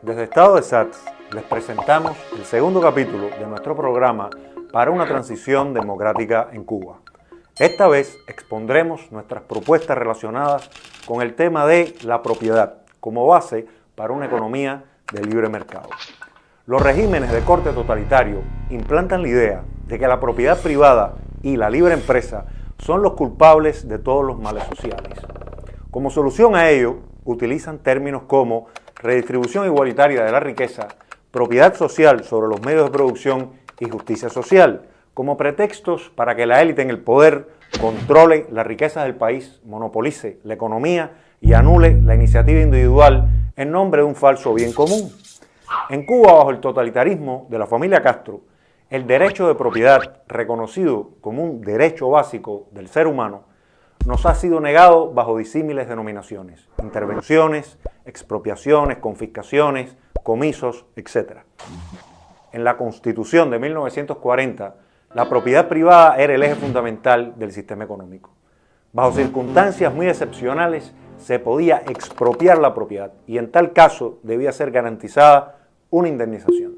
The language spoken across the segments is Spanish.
Desde Estado de SATS les presentamos el segundo capítulo de nuestro programa para una transición democrática en Cuba. Esta vez expondremos nuestras propuestas relacionadas con el tema de la propiedad como base para una economía de libre mercado. Los regímenes de corte totalitario implantan la idea de que la propiedad privada y la libre empresa son los culpables de todos los males sociales. Como solución a ello, utilizan términos como redistribución igualitaria de la riqueza, propiedad social sobre los medios de producción y justicia social, como pretextos para que la élite en el poder controle las riquezas del país, monopolice la economía y anule la iniciativa individual en nombre de un falso bien común. En Cuba, bajo el totalitarismo de la familia Castro, el derecho de propiedad, reconocido como un derecho básico del ser humano, nos ha sido negado bajo disímiles denominaciones: intervenciones, expropiaciones, confiscaciones, comisos, etc. En la Constitución de 1940, la propiedad privada era el eje fundamental del sistema económico. Bajo circunstancias muy excepcionales, se podía expropiar la propiedad y en tal caso debía ser garantizada una indemnización.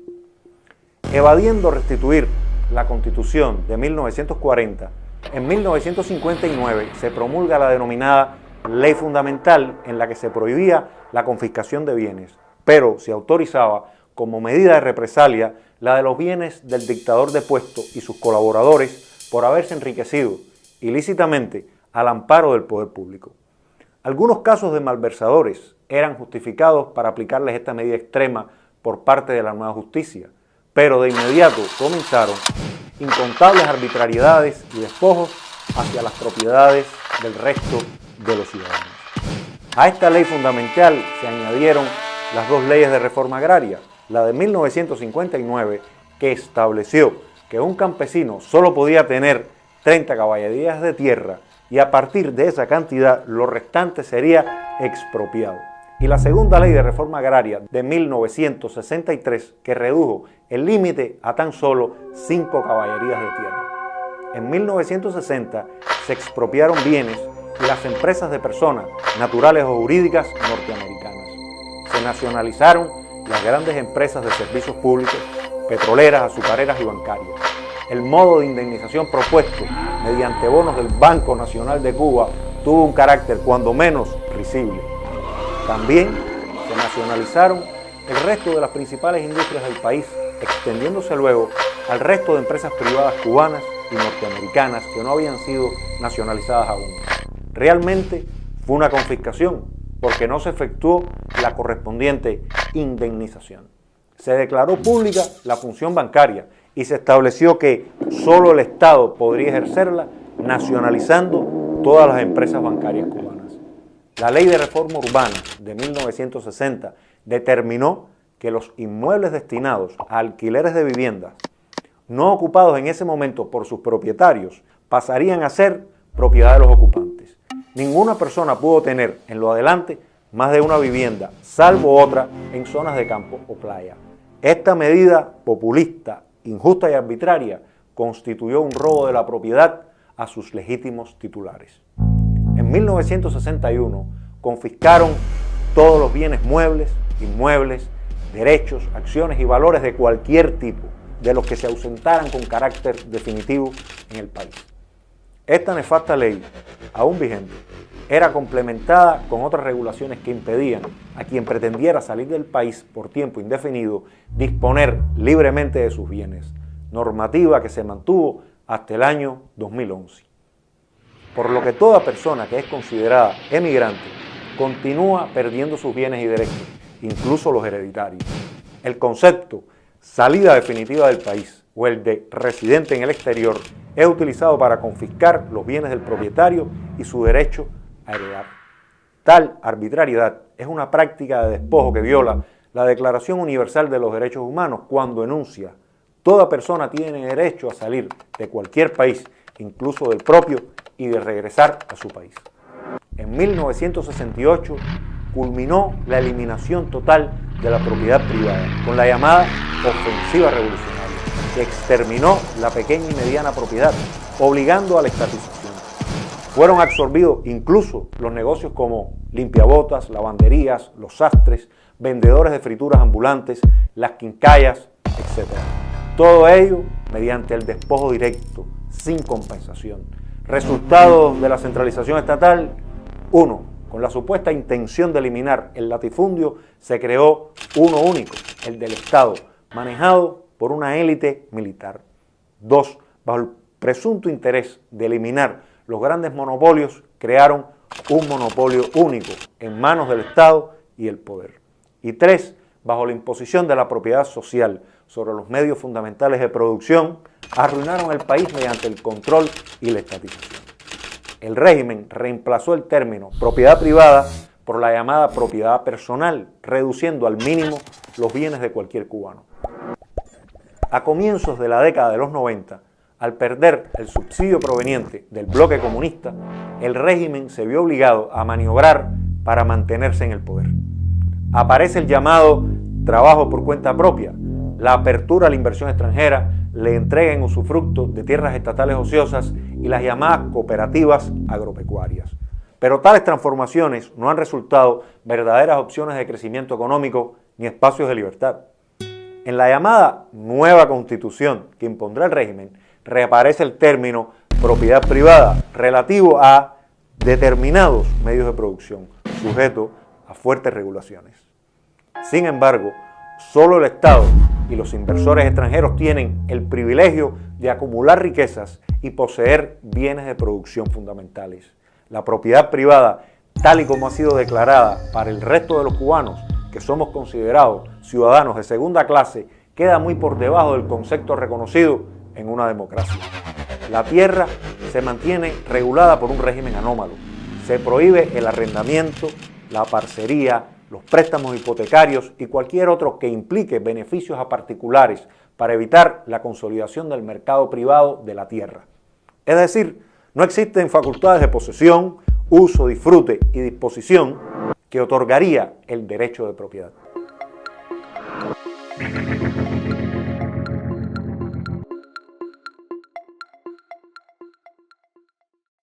Evadiendo restituir la Constitución de 1940, en 1959 se promulga la denominada Ley Fundamental, en la que se prohibía la confiscación de bienes, pero se autorizaba como medida de represalia la de los bienes del dictador depuesto y sus colaboradores por haberse enriquecido ilícitamente al amparo del poder público. Algunos casos de malversadores eran justificados para aplicarles esta medida extrema por parte de la nueva justicia, pero de inmediato comenzaron incontables arbitrariedades y despojos hacia las propiedades del resto de los ciudadanos. A esta ley fundamental se añadieron las dos leyes de reforma agraria, la de 1959, que estableció que un campesino solo podía tener 30 caballerías de tierra y a partir de esa cantidad lo restante sería expropiado. Y la segunda ley de reforma agraria de 1963, que redujo el límite a tan solo 5 caballerías de tierra. En 1960 se expropiaron bienes y las empresas de personas, naturales o jurídicas, norteamericanas. Se nacionalizaron las grandes empresas de servicios públicos, petroleras, azucareras y bancarias. El modo de indemnización propuesto mediante bonos del Banco Nacional de Cuba tuvo un carácter cuando menos risible. También se nacionalizaron el resto de las principales industrias del país, extendiéndose luego al resto de empresas privadas cubanas y norteamericanas que no habían sido nacionalizadas aún. Realmente fue una confiscación porque no se efectuó la correspondiente indemnización. Se declaró pública la función bancaria y se estableció que solo el Estado podría ejercerla nacionalizando todas las empresas bancarias cubanas. La Ley de Reforma Urbana de 1960 determinó que los inmuebles destinados a alquileres de viviendas no ocupados en ese momento por sus propietarios pasarían a ser propiedad de los ocupantes. Ninguna persona pudo tener en lo adelante más de una vivienda, salvo otra en zonas de campo o playa. Esta medida populista, injusta y arbitraria constituyó un robo de la propiedad a sus legítimos titulares. En 1961 confiscaron todos los bienes muebles, inmuebles, derechos, acciones y valores de cualquier tipo, de los que se ausentaran con carácter definitivo en el país. Esta nefasta ley, aún vigente, era complementada con otras regulaciones que impedían a quien pretendiera salir del país por tiempo indefinido disponer libremente de sus bienes, normativa que se mantuvo hasta el año 2011. Por lo que toda persona que es considerada emigrante continúa perdiendo sus bienes y derechos, incluso los hereditarios. El concepto salida definitiva del país o el de residente en el exterior es utilizado para confiscar los bienes del propietario y su derecho a heredar. Tal arbitrariedad es una práctica de despojo que viola la Declaración Universal de los Derechos Humanos cuando enuncia: toda persona tiene derecho a salir de cualquier país, incluso del propio, y de regresar a su país. En 1968 culminó la eliminación total de la propiedad privada con la llamada ofensiva revolucionaria, que exterminó la pequeña y mediana propiedad, obligando a la estatización. Fueron absorbidos incluso los negocios como limpiabotas, lavanderías, los sastres, vendedores de frituras ambulantes, las quincallas, etc. Todo ello mediante el despojo directo, sin compensación. Resultado de la centralización estatal: 1. Con la supuesta intención de eliminar el latifundio, se creó uno único, el del Estado, manejado por una élite militar. 2. Bajo el presunto interés de eliminar los grandes monopolios, crearon un monopolio único en manos del Estado y el poder. Y 3. Bajo la imposición de la propiedad social sobre los medios fundamentales de producción, arruinaron el país mediante el control y la estatización. El régimen reemplazó el término propiedad privada por la llamada propiedad personal, reduciendo al mínimo los bienes de cualquier cubano. A comienzos de la década de los 90, al perder el subsidio proveniente del bloque comunista, el régimen se vio obligado a maniobrar para mantenerse en el poder. Aparece el llamado trabajo por cuenta propia, la apertura a la inversión extranjera, la entrega en usufructo de tierras estatales ociosas y las llamadas cooperativas agropecuarias. Pero tales transformaciones no han resultado verdaderas opciones de crecimiento económico ni espacios de libertad. En la llamada nueva constitución que impondrá el régimen, reaparece el término propiedad privada relativo a determinados medios de producción, sujeto a fuertes regulaciones. Sin embargo, solo el Estado y los inversores extranjeros tienen el privilegio de acumular riquezas y poseer bienes de producción fundamentales. La propiedad privada, tal y como ha sido declarada para el resto de los cubanos, que somos considerados ciudadanos de segunda clase, queda muy por debajo del concepto reconocido en una democracia. La tierra se mantiene regulada por un régimen anómalo. Se prohíbe el arrendamiento, la parcería, los préstamos hipotecarios y cualquier otro que implique beneficios a particulares para evitar la consolidación del mercado privado de la tierra. Es decir, no existen facultades de posesión, uso, disfrute y disposición que otorgaría el derecho de propiedad.